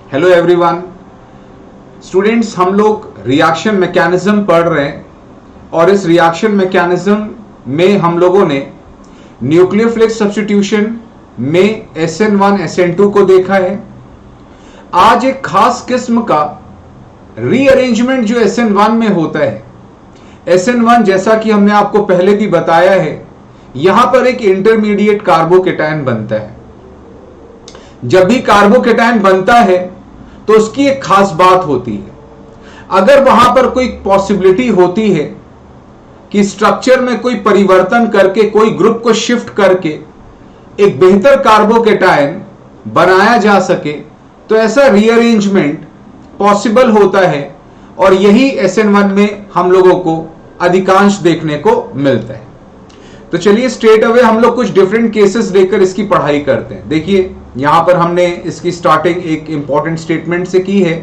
Hello everyone students, हम लोग reaction mechanism पढ़ रहे हैं और इस रिएक्शन मैकेनिज्म में हम लोगों ने न्यूक्लियोफिलिक सब्स्टिट्यूशन में SN1 SN2 को देखा है। आज एक खास किस्म का रीअरेंजमेंट जो SN1 में होता है। SN1 जैसा कि हमने आपको पहले भी बताया है, यहां पर एक इंटरमीडिएट कार्बोकेटायन बनता है। जब भी कार्बोकेटायन बनता है तो उसकी एक खास बात होती है। अगर वहां पर कोई पॉसिबिलिटी होती है कि स्ट्रक्चर में कोई परिवर्तन करके, कोई ग्रुप को शिफ्ट करके एक बेहतर कार्बोकेटायन बनाया जा सके, तो ऐसा रीअरेंजमेंट पॉसिबल होता है और यही SN1 में हम लोगों को अधिकांश देखने को मिलता है। तो चलिए स्ट्रेट अवे हम लोग कुछ डिफरेंट केसेस लेकर इसकी पढ़ाई करते हैं। देखिए यहां पर हमने इसकी स्टार्टिंग एक इंपॉर्टेंट स्टेटमेंट से की है।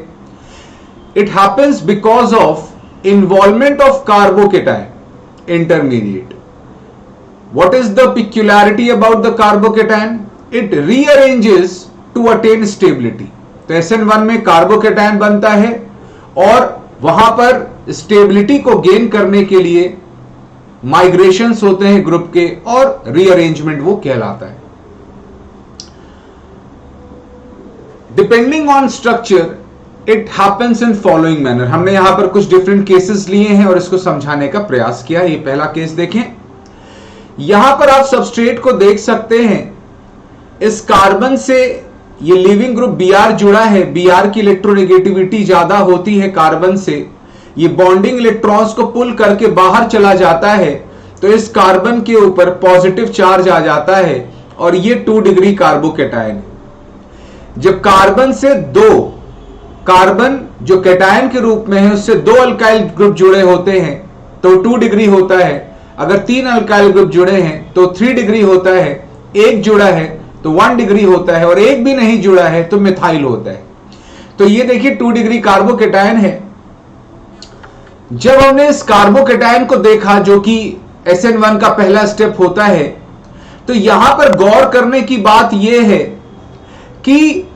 It happens because of involvement of carbocation intermediate. What is the peculiarity about the carbocation? It rearranges to attain stability. तो SN1 में कार्बोकेटायन बनता है और वहां पर स्टेबिलिटी को गेन करने के लिए माइग्रेशंस होते हैं ग्रुप के और रीअरेंजमेंट वो कहलाता है। Depending on structure it happens in following manner. हमने यहां पर कुछ डिफरेंट केसेस लिए हैं और इसको समझाने का प्रयास किया। ये पहला केस देखें। यहां पर आप सबस्ट्रेट को देख सकते हैं। इस कार्बन से ये लिविंग ग्रुप Br जुड़ा है। Br की इलेक्ट्रोनेगेटिविटी ज्यादा होती है कार्बन से। ये बॉन्डिंग इलेक्ट्रॉन्स को पुल करके बाहर चला जाता है, तो इस कार्बन के ऊपर पॉजिटिव चार्ज आ जाता है और ये 2 डिग्री कार्बोकेटायन है। जब कार्बन से 2 कार्बन जो कैटायन के रूप में है उससे 2 अल्काइल ग्रुप जुड़े होते हैं तो 2 डिग्री होता है। अगर 3 अल्काइल ग्रुप जुड़े हैं तो 3 डिग्री होता है। एक जुड़ा है तो 1 डिग्री होता है और एक भी नहीं जुड़ा है तो मिथाइल होता है। तो ये देखिए 2 डिग्री कार्बोकेटायन है। जब हमने इस कार्बोकेटायन को देखा जो कि SN1 का पहला स्टेप होता है, तो यहां पर गौर करने की बात यह है कि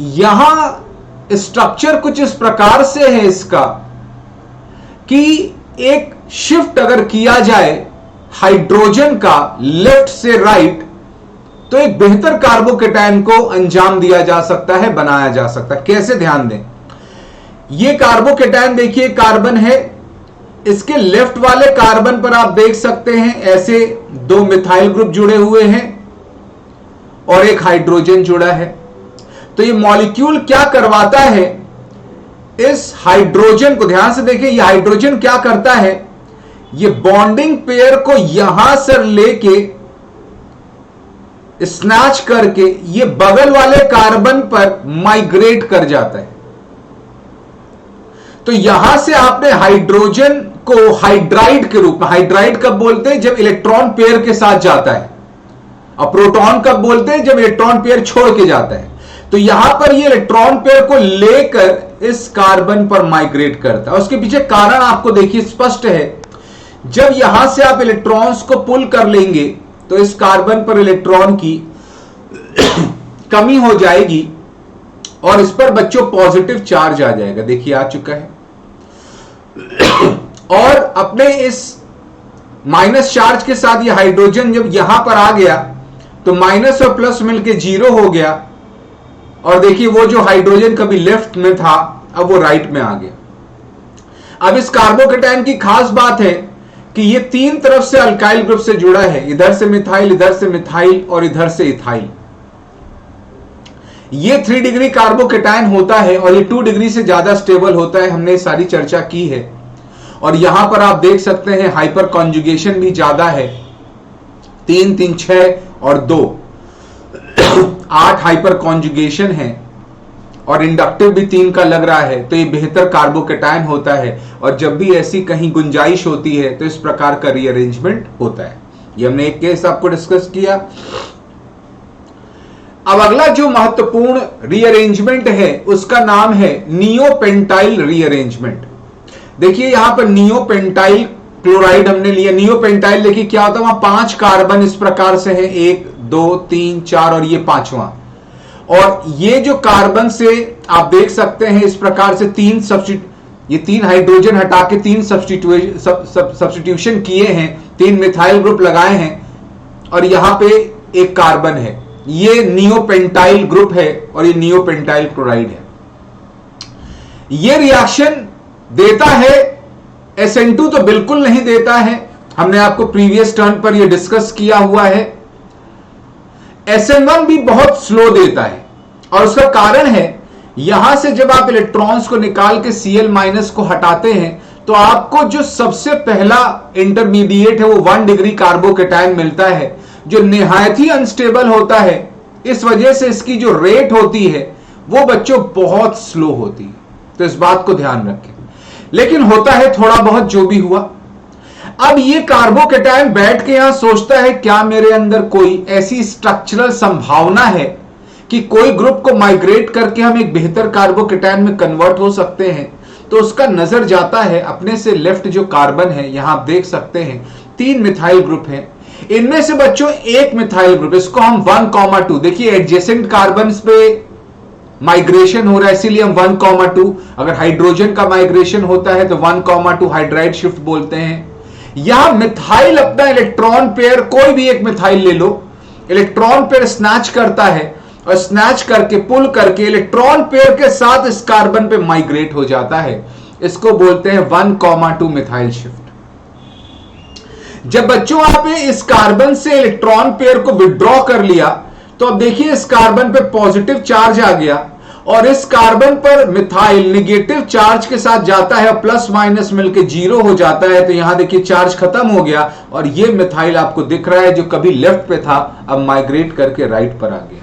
यहां स्ट्रक्चर कुछ इस प्रकार से है इसका कि एक शिफ्ट अगर किया जाए हाइड्रोजन का लेफ्ट से राइट, तो एक बेहतर कार्बोकेटायन को अंजाम दिया जा सकता है, बनाया जा सकता है। कैसे? ध्यान दें। ये कार्बोकेटायन देखिए कार्बन है। इसके लेफ्ट वाले कार्बन पर आप देख सकते हैं ऐसे 2 मिथाइल ग्रुप जुड़े हुए हैं और एक हाइड्रोजन जुड़ा है। तो ये मॉलिक्यूल क्या करवाता है? इस हाइड्रोजन को ध्यान से देखिए। ये हाइड्रोजन क्या करता है? ये बॉन्डिंग पेयर को यहां से लेके स्नैच करके ये बगल वाले कार्बन पर माइग्रेट कर जाता है। तो यहां से आपने हाइड्रोजन को हाइड्राइड के रूप में, हाइड्राइड कब बोलते हैं? जब इलेक्ट्रॉन पेयर के साथ जाता है। और प्रोटॉन कब बोलते हैं? जब इलेक्ट्रॉन पेयर छोड़ के जाता है। तो यहां पर ये इलेक्ट्रॉन पेयर को लेकर इस कार्बन पर माइग्रेट करता है। उसके पीछे कारण आपको देखिए स्पष्ट है। जब यहां से आप इलेक्ट्रॉन्स को पुल कर लेंगे तो इस कार्बन पर इलेक्ट्रॉन की कमी हो जाएगी और इस पर बच्चों पॉजिटिव चार्ज आ जाएगा। देखिए आ चुका है। और अपने इस माइनस चार्ज के साथ ये हाइड्रोजन जब यहां पर आ गया तो माइनस और प्लस मिलके 0 हो गया। और देखिए वो जो हाइड्रोजन कभी लेफ्ट में था अब वो राइट में आ गया। अब इस कार्बोकेटायन की खास बात है कि ये 3 तरफ से अल्काइल ग्रुप से जुड़ा है। इधर से मिथाइल, इधर से मिथाइल और इधर से इथाइल। ये 3 डिग्री कार्बोकेटायन होता है और ये 2 डिग्री से ज्यादा स्टेबल होता है। हमने सारी चर्चा की है। और यहां पर आप देख सकते हैं हाइपर कॉन्जुगेशन भी ज्यादा है। 3 3 6 और 2 8 हाइपर कॉन्जुगेशन है और इंडक्टिव भी 3 का लग रहा है। तो ये बेहतर कार्बोकेटायन होता है। और जब भी ऐसी कहीं गुंजाइश होती है तो इस प्रकार का रीअरेंजमेंट होता है। ये हमने एक केस आपको डिस्कस किया। अब अगला जो महत्वपूर्ण रीअरेंजमेंट है उसका नाम है नियोपेंटाइल रीअरेंजमेंट। देखिए यहां पर नियोपेंटाइल क्लोराइड हमने लिया। नियोपेंटाइल देखिए क्या होता है, वहां 5 कार्बन इस प्रकार से है, 1 2 3 4 और ये 5वां। और ये जो कार्बन से आप देख सकते हैं इस प्रकार से तीन हाइड्रोजन हटा के तीन सब्स्टिट्यूशन किए हैं, 3 मिथाइल ग्रुप लगाए हैं और यहां पे एक कार्बन है, ये नियोपेंटाइल ग्रुप है और ये नियोपेंटाइल क्लोराइड है। ये रिएक्शन देता है, SN2 तो बिल्कुल नहीं देता है, हमने आपको प्रीवियस टर्न पर यह डिस्कस किया हुआ है। SN1 भी बहुत स्लो देता है और उसका कारण है यहां से जब आप इलेक्ट्रॉन्स को निकाल के Cl- को हटाते हैं तो आपको जो सबसे पहला इंटरमीडिएट है वो 1 डिग्री कार्बोकेटायन मिलता है, जो निहायत ही अनस्टेबल होता है। इस वजह से इसकी जो रेट होती है वो बच्चों बहुत स्लो होती है, तो इस बात को ध्यान रखें। लेकिन होता है थोड़ा बहुत, जो भी हुआ। अब ये कार्बोकेटायन बैठ के यहां सोचता है क्या मेरे अंदर कोई ऐसी स्ट्रक्चरल संभावना है कि कोई ग्रुप को माइग्रेट करके हम एक बेहतर कार्बोकेटायन में कन्वर्ट हो सकते हैं। तो उसका नजर जाता है अपने से लेफ्ट जो कार्बन है, यहां आप देख सकते हैं 3 मिथाइल ग्रुप हैं, इनमें से बच्चों एक मिथाइल ग्रुप, इसको हम 1,2 देखिए एडजेसेंट कार्बन पे माइग्रेशन हो रहा है, इसीलिए हम 1,2। अगर हाइड्रोजन का माइग्रेशन होता है तो 1,2 हाइड्राइड शिफ्ट बोलते हैं। यहां मिथाइल अपना इलेक्ट्रॉन पेयर, कोई भी एक मिथाइल ले लो, इलेक्ट्रॉन पेयर स्नैच करता है और स्नैच करके पुल करके इलेक्ट्रॉन पेयर के साथ इस कार्बन पे माइग्रेट हो जाता है। इसको बोलते हैं 1,2 मिथाइल शिफ्ट। जब बच्चों आपने इस कार्बन से इलेक्ट्रॉन पेयर को विड्रॉ कर लिया तो अब देखिए इस कार्बन पे पॉजिटिव चार्ज आ गया और इस कार्बन पर मिथाइल निगेटिव चार्ज के साथ जाता है, प्लस माइनस मिलके 0 हो जाता है। तो यहां देखिए चार्ज खत्म हो गया और ये मिथाइल आपको दिख रहा है जो कभी लेफ्ट पे था अब माइग्रेट करके राइट पर आ गया।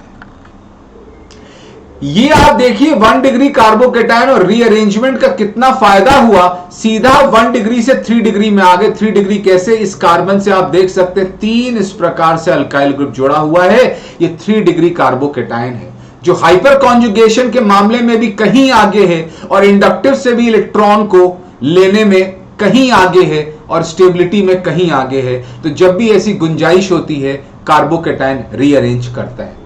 ये आप देखिए 1 डिग्री कार्बोकेटायन और रीअरेंजमेंट का कितना फायदा हुआ, सीधा 1 डिग्री से 3 डिग्री में आ गए। 3 डिग्री कैसे? इस कार्बन से आप देख सकते हैं 3 इस प्रकार से अल्काइल ग्रुप जुड़ा हुआ है, ये 3 डिग्री कार्बोकेटायन है जो हाइपर कॉन्जुगेशन के मामले में भी कहीं आगे है और इंडक्टिव से भी इलेक्ट्रॉन को लेने में कहीं आगे है और स्टेबिलिटी में कहीं आगे है। तो जब भी ऐसी गुंजाइश होती है कार्बोकेटायन रीअरेंज करता है।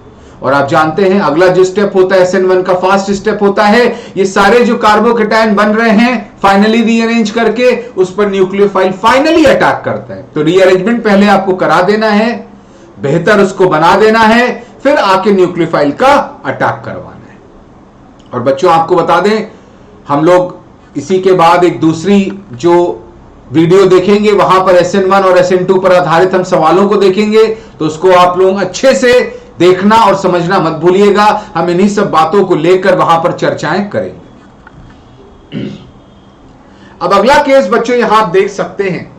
और आप जानते हैं अगला जो स्टेप होता है SN1 का फास्ट स्टेप होता है, ये सारे जो कार्बोकेटायन बन रहे हैं फाइनली रीअरेंज करके उस पर न्यूक्लियोफाइल फाइनली अटैक करता है। तो रीअरेंजमेंट पहले आपको करा देना है, बेहतर उसको बना देना है, फिर आके न्यूक्लियोफाइल का अटैक करवाना है। और बच्चों आपको बता दें, हम लोग इसी के बाद एक दूसरी जो वीडियो देखेंगे वहां पर SN1 और SN2 पर आधारित हम सवालों को देखेंगे, तो उसको आप लोग अच्छे से देखना और समझना मत भूलिएगा। हम इन्हीं सब बातों को लेकर वहां पर चर्चाएं करेंगे। अब अगला केस बच्चों यहां आप देख सकते हैं,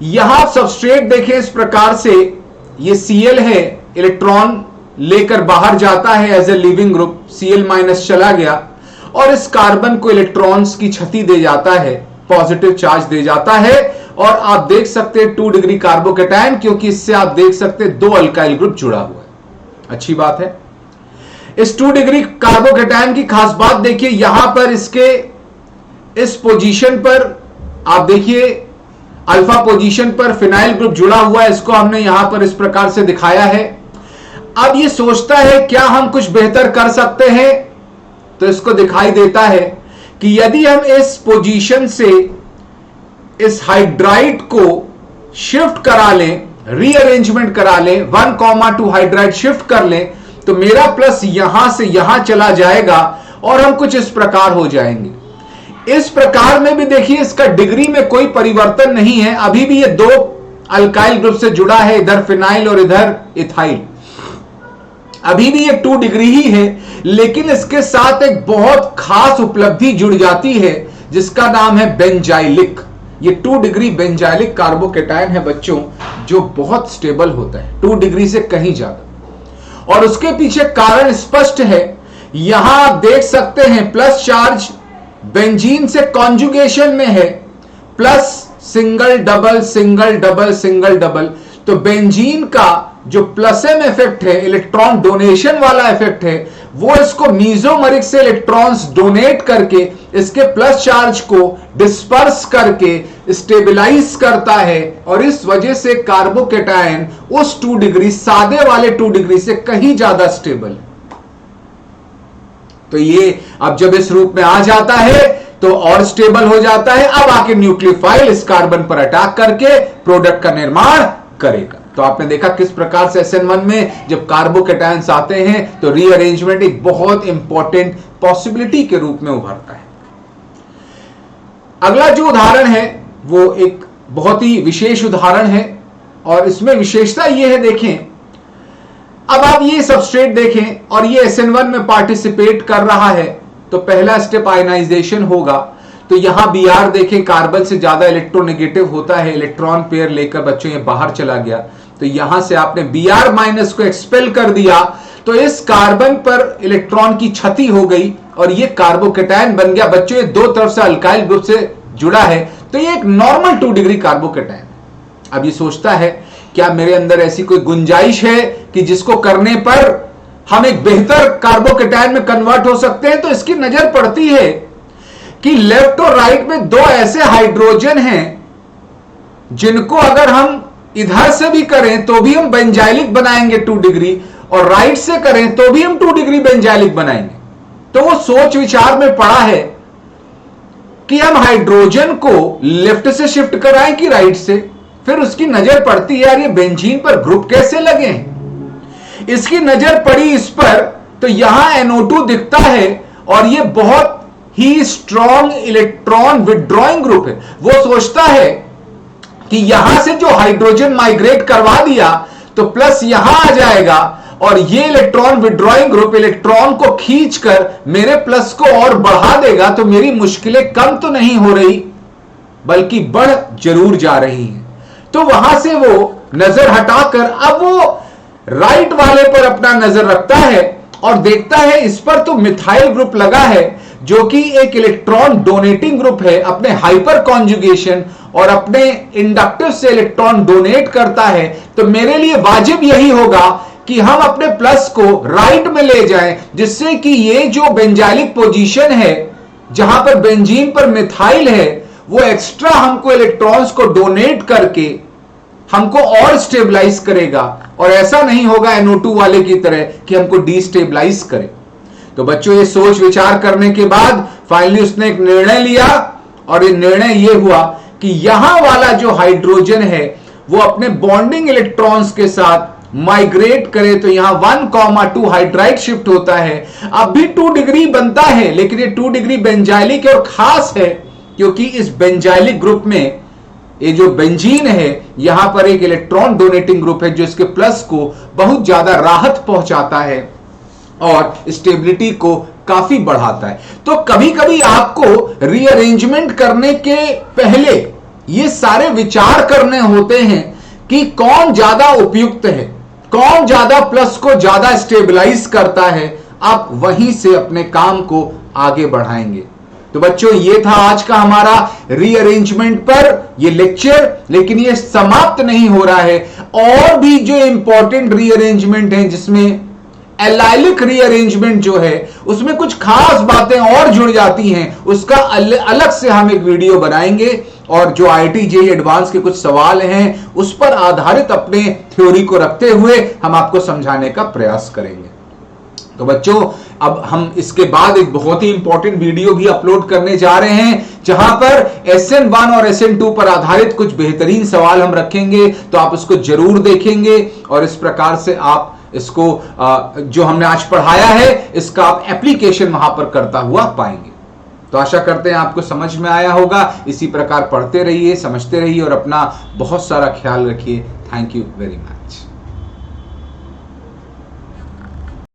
यहां सबस्ट्रेट देखें इस प्रकार से, ये Cl है, इलेक्ट्रॉन लेकर बाहर जाता है as a leaving group, Cl- चला गया और इस कार्बन को इलेक्ट्रॉन्स की क्षति दे जाता है, पॉजिटिव चार्ज दे जाता है और आप देख सकते हैं 2 डिग्री कार्बोकेटायन, क्योंकि इससे आप देख सकते हैं 2 अल्काइल ग्रुप जुड़ा हुआ है। अच्छी बात है। इस 2 डिग्री कार्बोकेटायन की खास बात देखिए, यहां पर इसके इस पोजीशन पर आप देखिए अल्फा पोजीशन पर फिनाइल ग्रुप जुड़ा हुआ है, इसको हमने यहां पर इस प्रकार से दिखाया है। अब ये सोचता है क्या हम कुछ बेहतर कर सकते हैं, तो इसको दिखाई देता है कि यदि हम इस पोजीशन से इस हाइड्राइड को शिफ्ट करा लें, रीअरेंजमेंट करा लें, 1,2 हाइड्राइड शिफ्ट कर लें, तो मेरा प्लस यहां से यहां चला जाएगा और हम कुछ इस प्रकार हो जाएंगे। इस प्रकार में भी देखिए इसका डिग्री में कोई परिवर्तन नहीं है, अभी भी ये 2 अल्काइल ग्रुप से जुड़ा है, इधर फिनाइल और इधर इथाइल, अभी भी ये 2 डिग्री ही है। लेकिन इसके साथ एक बहुत खास उपलब्धि जुड़ जाती है जिसका नाम है बेंजाइलिक। ये 2 डिग्री बेंजाइलिक कार्बोकेटायन है बच्चों, जो बहुत स्टेबल होता है 2 डिग्री से कहीं ज्यादा। और उसके पीछे कारण स्पष्ट है, यहां आप देख सकते हैं प्लस चार्ज बेंजीन से कॉन्जुगेशन में है, plus single double single double single double. तो बेंजीन का जो प्लस एम इफेक्ट है, इलेक्ट्रॉन डोनेशन वाला इफेक्ट है, वो इसको मीजोमरिक से इलेक्ट्रॉन्स डोनेट करके इसके प्लस चार्ज को डिस्पर्स करके स्टेबलाइज करता है और इस वजह से कार्बोकेटायन उस 2 डिग्री, सादे वाले 2 डिग्री से कहीं ज्यादा स्टेबल है। तो ये अब जब इस रूप में आ जाता है तो और स्टेबल हो जाता है। अब आके न्यूक्लियोफाइल इस कार्बन पर अटैक करके प्रोडक्ट का निर्माण करेगा। तो आपने देखा किस प्रकार से SN1 में जब कार्बोकैटायंस आते हैं तो रीअरेंजमेंट एक बहुत इंपॉर्टेंट पॉसिबिलिटी के रूप में उभरता है। अगला जो उदाहरण है वो एक बहुत ही विशेष उदाहरण है और इसमें विशेषता ये है, देखें अब आप ये सबस्ट्रेट देखें और ये SN1 में पार्टिसिपेट कर रहा है तो पहला स्टेप आयनाइजेशन होगा। तो यहां Br देखें कार्बन से ज्यादा इलेक्ट्रोनेगेटिव होता है, इलेक्ट्रॉन पेयर लेकर बच्चों ये बाहर चला गया। तो यहां से आपने Br माइनस को एक्सपेल कर दिया तो इस कार्बन पर इलेक्ट्रॉन की क्षति हो गई और ये कार्बोकैटायन बन गया। बच्चों ये दो तरफ से अल्काइल ग्रुप से जुड़ा है तो ये एक नॉर्मल 2 डिग्री कार्बोकैटायन। अब ये सोचता है क्या मेरे अंदर ऐसी कोई गुंजाइश है कि जिसको करने पर हम एक बेहतर कार्बोकैटायन में कन्वर्ट हो सकते हैं। तो इसकी नजर पड़ती है कि लेफ्ट और राइट में दो ऐसे हाइड्रोजन हैं जिनको अगर हम इधर से भी करें तो भी हम बेंजाइलिक बनाएंगे 2 डिग्री और राइट से करें तो भी हम 2 डिग्री बेंजाइलिक बनाएंगे। तो वो सोच विचार में पड़ा है कि हम हाइड्रोजन को लेफ्ट से शिफ्ट कराएं कि राइट से। फिर उसकी नजर पड़ती है यार ये बेंजीन पर ग्रुप कैसे लगे हैं। इसकी नजर पड़ी इस पर तो यहां NO2 दिखता है और ये बहुत ही स्ट्रॉन्ग इलेक्ट्रॉन विड्रॉइंग ग्रुप है। वो सोचता है कि यहां से जो हाइड्रोजन माइग्रेट करवा दिया तो प्लस यहां आ जाएगा और ये इलेक्ट्रॉन विड्रॉइंग ग्रुप इलेक्ट्रॉन को खींचकर मेरे प्लस को और बढ़ा देगा। तो मेरी मुश्किलें कम तो नहीं हो रही बल्कि बढ़ जरूर जा रही हैं। तो वहां से वो नजर हटाकर अब वो राइट वाले पर अपना नजर रखता है और देखता है इस पर तो मिथाइल ग्रुप लगा है जो कि एक इलेक्ट्रॉन डोनेटिंग ग्रुप है, अपने हाइपर कॉन्जुगेशन और अपने इंडक्टिव से इलेक्ट्रॉन डोनेट करता है। तो मेरे लिए वाजिब यही होगा कि हम अपने प्लस को राइट में ले जाएं जिससे कि ये जो बेंजाइलिक पोजीशन है जहां पर बेंजीन पर मिथाइल है वो एक्स्ट्रा हमको इलेक्ट्रॉन्स को डोनेट करके हमको और स्टेबलाइज करेगा और ऐसा नहीं होगा NO2 वाले की तरह कि हमको डिस्टेबलाइज करे। तो बच्चों ये सोच विचार करने के बाद फाइनली उसने एक निर्णय लिया और ये निर्णय ये हुआ कि यहां वाला जो हाइड्रोजन है वो अपने बॉन्डिंग इलेक्ट्रॉन्स के साथ माइग्रेट करे। तो यहां 1,2 हाइड्राइड शिफ्ट होता है। अब भी 2 डिग्री बनता है लेकिन ये 2 डिग्री बेंजाइलिक और खास है क्योंकि इस बेंजाइलिक ग्रुप में ये जो बेंजीन है यहां पर एक इलेक्ट्रॉन डोनेटिंग ग्रुप है जो इसके प्लस को बहुत ज्यादा राहत पहुंचाता है और स्टेबिलिटी को काफी बढ़ाता है। तो कभी कभी आपको रीअरेंजमेंट करने के पहले ये सारे विचार करने होते हैं कि कौन ज्यादा उपयुक्त है, कौन ज्यादा प्लस को ज्यादा स्टेबलाइज करता है। आप वहीं से अपने काम को आगे बढ़ाएंगे। तो बच्चों ये था आज का हमारा रीअरेंजमेंट पर ये लेक्चर, लेकिन ये समाप्त नहीं हो रहा है। और भी जो इंपॉर्टेंट रीअरेंजमेंट है जिसमें एलाइलिक रीअरेंजमेंट जो है उसमें कुछ खास बातें और जुड़ जाती हैं, उसका अलग से हम एक वीडियो बनाएंगे और जो IIT JEE एडवांस के कुछ सवाल हैं उस पर आधारित अपने थ्योरी को रखते हुए हम आपको समझाने का प्रयास करेंगे। तो बच्चों अब हम इसके बाद एक बहुत ही इंपॉर्टेंट वीडियो भी अपलोड करने जा रहे हैं जहां पर SN1 और SN2 पर आधारित कुछ बेहतरीन सवाल हम रखेंगे। तो आप इसको जरूर देखेंगे और इस प्रकार से आप इसको जो हमने आज पढ़ाया है इसका आप एप्लीकेशन वहां पर करता हुआ पाएंगे। तो आशा करते हैं आपको समझ में आया होगा। इसी प्रकार पढ़ते रहिए, समझते रहिए और अपना बहुत सारा ख्याल रखिए। Thank you very much.